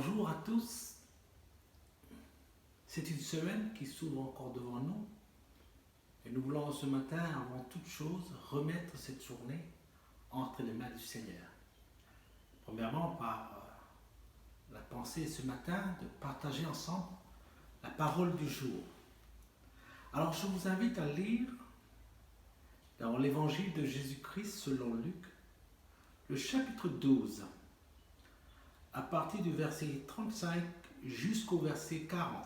Bonjour à tous. C'est une semaine qui s'ouvre encore devant nous et nous voulons ce matin, avant toute chose, remettre cette journée entre les mains du Seigneur. Premièrement, par la pensée ce matin de partager ensemble la parole du jour. Alors je vous invite à lire dans l'évangile de Jésus-Christ selon Luc, le chapitre 12, à partir du verset 35 jusqu'au verset 40.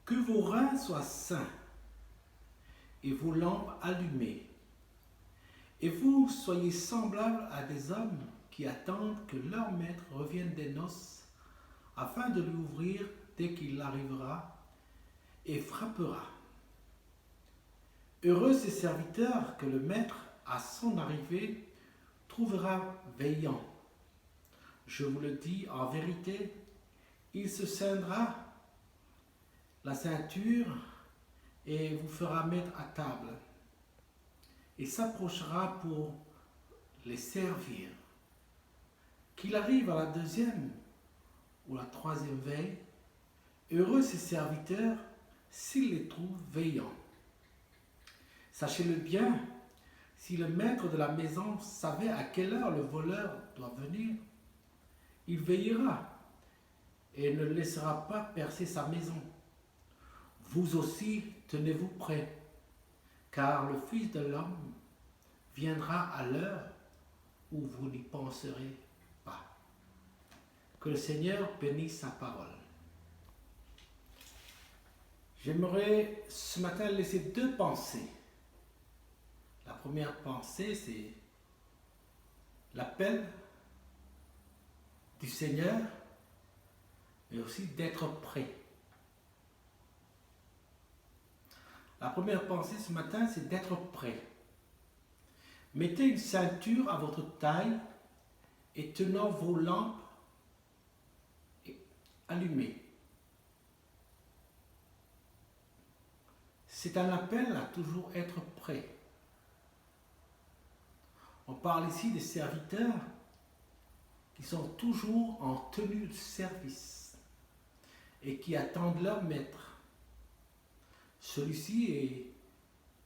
Que vos reins soient sains et vos lampes allumées, et vous soyez semblables à des hommes qui attendent que leur maître revienne des noces, afin de lui ouvrir dès qu'il arrivera et frappera. Heureux ces serviteurs que le maître, à son arrivée, trouvera veillant. Je vous le dis en vérité, il se ceindra la ceinture et vous fera mettre à table et s'approchera pour les servir. Qu'il arrive à la deuxième ou la troisième veille, heureux ces serviteurs s'il les trouve veillants. Sachez-le bien, si le maître de la maison savait à quelle heure le voleur doit venir, il veillera et ne laissera pas percer sa maison. Vous aussi, tenez-vous prêts, car le Fils de l'homme viendra à l'heure où vous n'y penserez pas. Que le Seigneur bénisse sa parole. J'aimerais ce matin laisser deux pensées. La première pensée, c'est l'appel du Seigneur, mais aussi d'être prêt. La première pensée ce matin, c'est d'être prêt. Mettez une ceinture à votre taille et tenant vos lampes allumées. C'est un appel à toujours être prêt. On parle ici des serviteurs qui sont toujours en tenue de service et qui attendent leur maître. Celui-ci est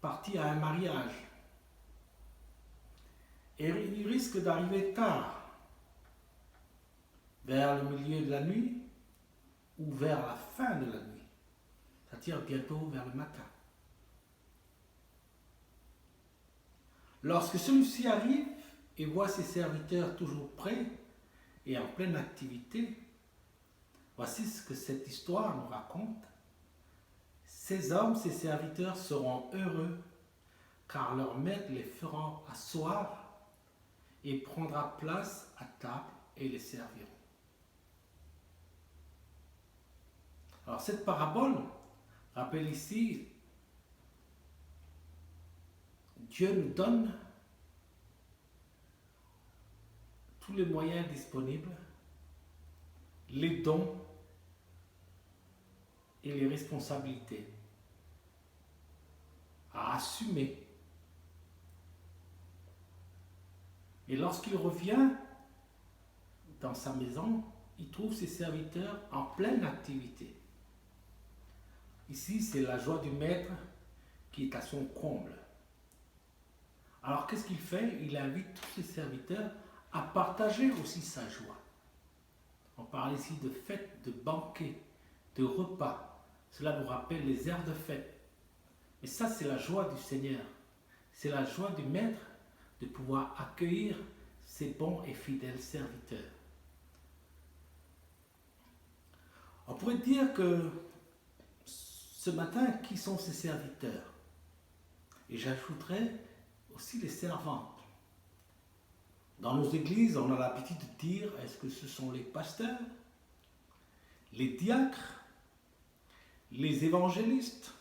parti à un mariage et il risque d'arriver tard, vers le milieu de la nuit ou vers la fin de la nuit, c'est-à-dire bientôt vers le matin. Lorsque celui-ci arrive et voit ses serviteurs toujours prêts et en pleine activité, voici ce que cette histoire nous raconte. Ces hommes, ces serviteurs seront heureux, car leur maître les fera asseoir et prendra place à table et les serviront. Alors cette parabole rappelle ici, Dieu nous donne tous les moyens disponibles, les dons et les responsabilités à assumer. Et lorsqu'il revient dans sa maison, il trouve ses serviteurs en pleine activité. Ici, c'est la joie du maître qui est à son comble. Alors qu'est-ce qu'il fait? Il invite tous ses serviteurs à partager aussi sa joie. On parle ici de fêtes, de banquets, de repas. Cela nous rappelle les aires de fête. Et ça, c'est la joie du Seigneur. C'est la joie du Maître de pouvoir accueillir ses bons et fidèles serviteurs. On pourrait dire que ce matin, qui sont ces serviteurs? Et j'ajouterais aussi les servantes. Dans nos églises, on a l'habitude de dire, est-ce que ce sont les pasteurs, les diacres, les évangélistes,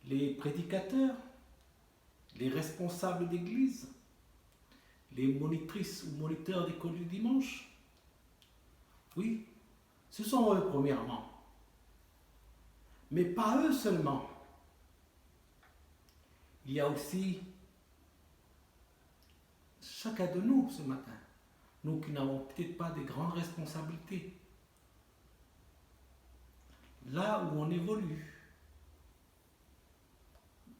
les prédicateurs, les responsables d'église, les monitrices ou moniteurs d'école du dimanche? Oui, ce sont eux premièrement. Mais pas eux seulement. Il y a aussi chacun de nous ce matin, nous qui n'avons peut-être pas de grandes responsabilités, là où on évolue,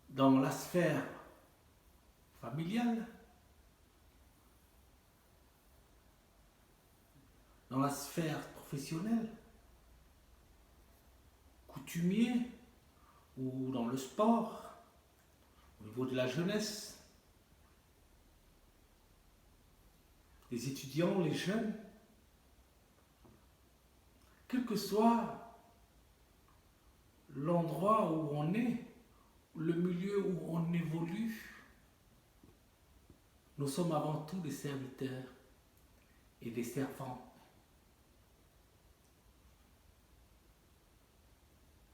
dans la sphère familiale, dans la sphère professionnelle, coutumier, ou dans le sport, au niveau de la jeunesse, les étudiants, les jeunes, quel que soit l'endroit où on est, le milieu où on évolue, nous sommes avant tout des serviteurs et des servants.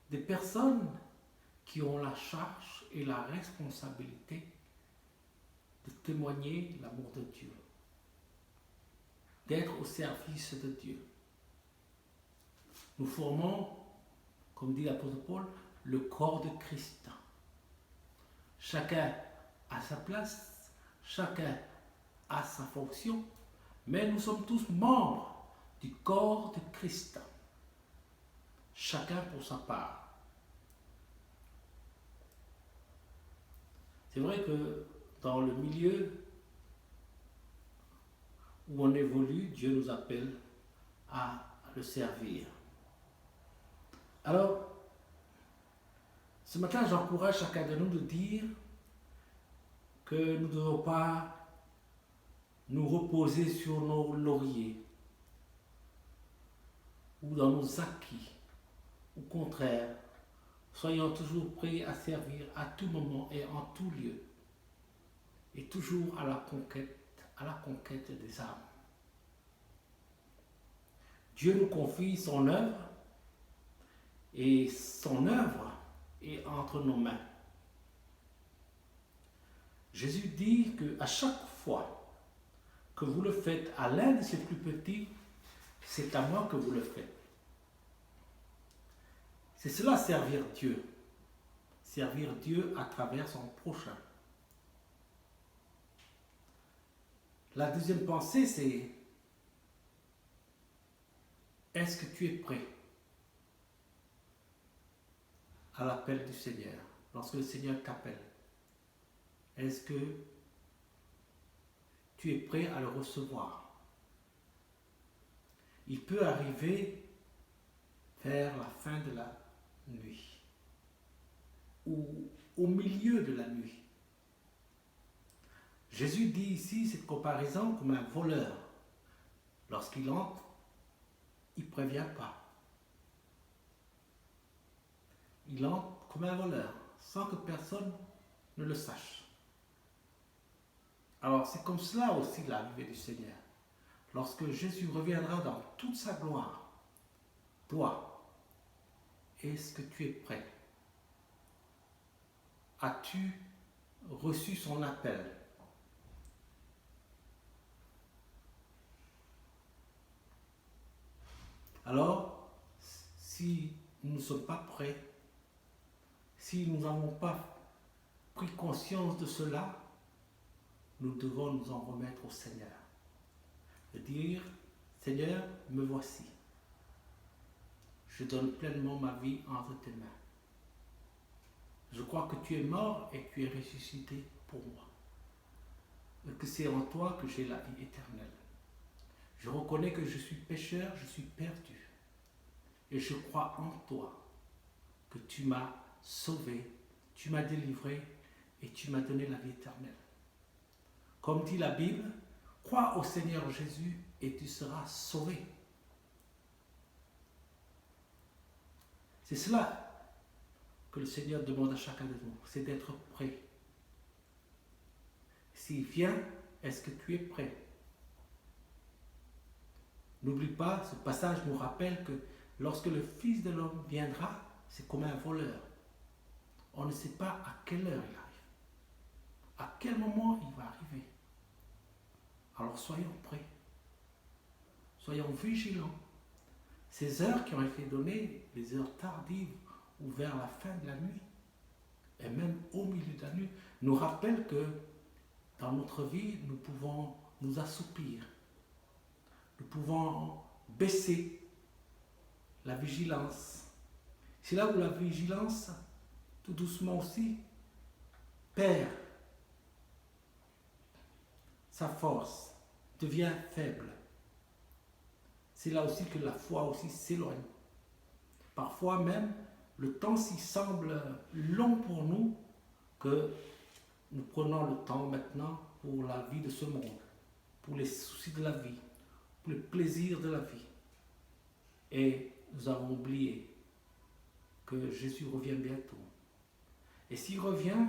Des personnes qui ont la charge et la responsabilité de témoigner l'amour de Dieu, d'être au service de Dieu. Nous formons, comme dit l'apôtre Paul, le corps de Christ. Chacun a sa place, chacun a sa fonction, mais nous sommes tous membres du corps de Christ. Chacun pour sa part. C'est vrai que dans le milieu où on évolue, Dieu nous appelle à le servir. Alors, ce matin, j'encourage chacun de nous de dire que nous ne devons pas nous reposer sur nos lauriers ou dans nos acquis. Au contraire, soyons toujours prêts à servir à tout moment et en tout lieu, et toujours à la conquête des âmes. Dieu nous confie son œuvre, et son œuvre est entre nos mains. Jésus dit qu'à chaque fois que vous le faites à l'un de ses plus petits, c'est à moi que vous le faites. C'est cela servir Dieu. Servir Dieu à travers son prochain. La deuxième pensée, c'est: est-ce que tu es prêt à l'appel du Seigneur, lorsque le Seigneur t'appelle? Est-ce que tu es prêt à le recevoir? Il peut arriver vers la fin de la nuit ou au milieu de la nuit. Jésus dit ici cette comparaison comme un voleur. Lorsqu'il entre, il ne prévient pas. Il entre comme un voleur, sans que personne ne le sache. Alors c'est comme cela aussi l'arrivée du Seigneur. Lorsque Jésus reviendra dans toute sa gloire, toi, est-ce que tu es prêt? As-tu reçu son appel? Alors, si nous ne sommes pas prêts, si nous n'avons pas pris conscience de cela, nous devons nous en remettre au Seigneur. De dire: Seigneur, me voici. Je donne pleinement ma vie entre tes mains. Je crois que tu es mort et tu es ressuscité pour moi. Et que c'est en toi que j'ai la vie éternelle. Je reconnais que je suis pécheur, je suis perdu. Et je crois en toi, que tu m'as sauvé, tu m'as délivré et tu m'as donné la vie éternelle. Comme dit la Bible, crois au Seigneur Jésus et tu seras sauvé. C'est cela que le Seigneur demande à chacun de nous, c'est d'être prêt. S'il vient, est-ce que tu es prêt? N'oublie pas, ce passage nous rappelle que lorsque le Fils de l'homme viendra, c'est comme un voleur. On ne sait pas à quelle heure il arrive, à quel moment il va arriver. Alors soyons prêts, soyons vigilants. Ces heures qui ont été données, les heures tardives ou vers la fin de la nuit, et même au milieu de la nuit, nous rappellent que dans notre vie, nous pouvons nous assoupir. Nous pouvons baisser la vigilance C'est là où la vigilance, tout doucement aussi, perd sa force, devient faible. C'est là aussi que la foi aussi s'éloigne. Parfois même, le temps s'y semble long pour nous que nous prenons le temps maintenant pour la vie de ce monde, pour les soucis de la vie, pour le plaisir de la vie. Et nous avons oublié que Jésus revient bientôt. Et s'il revient,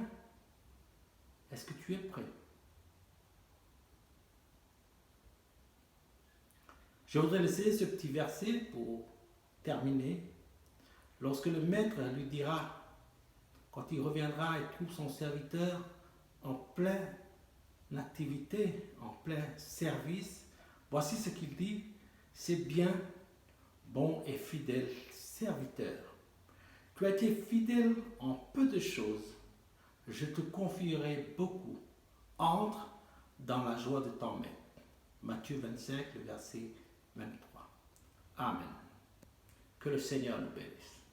est-ce que tu es prêt? Je voudrais laisser ce petit verset pour terminer. Lorsque le maître lui dira, quand il reviendra et trouve son serviteur en pleine activité, en plein service, voici ce qu'il dit: c'est bien, bon et fidèle serviteur. Tu as été fidèle en peu de choses, je te confierai beaucoup. Entre dans la joie de ton maître. Matthieu 25, le verset 23. Amen. Que le Seigneur nous bénisse.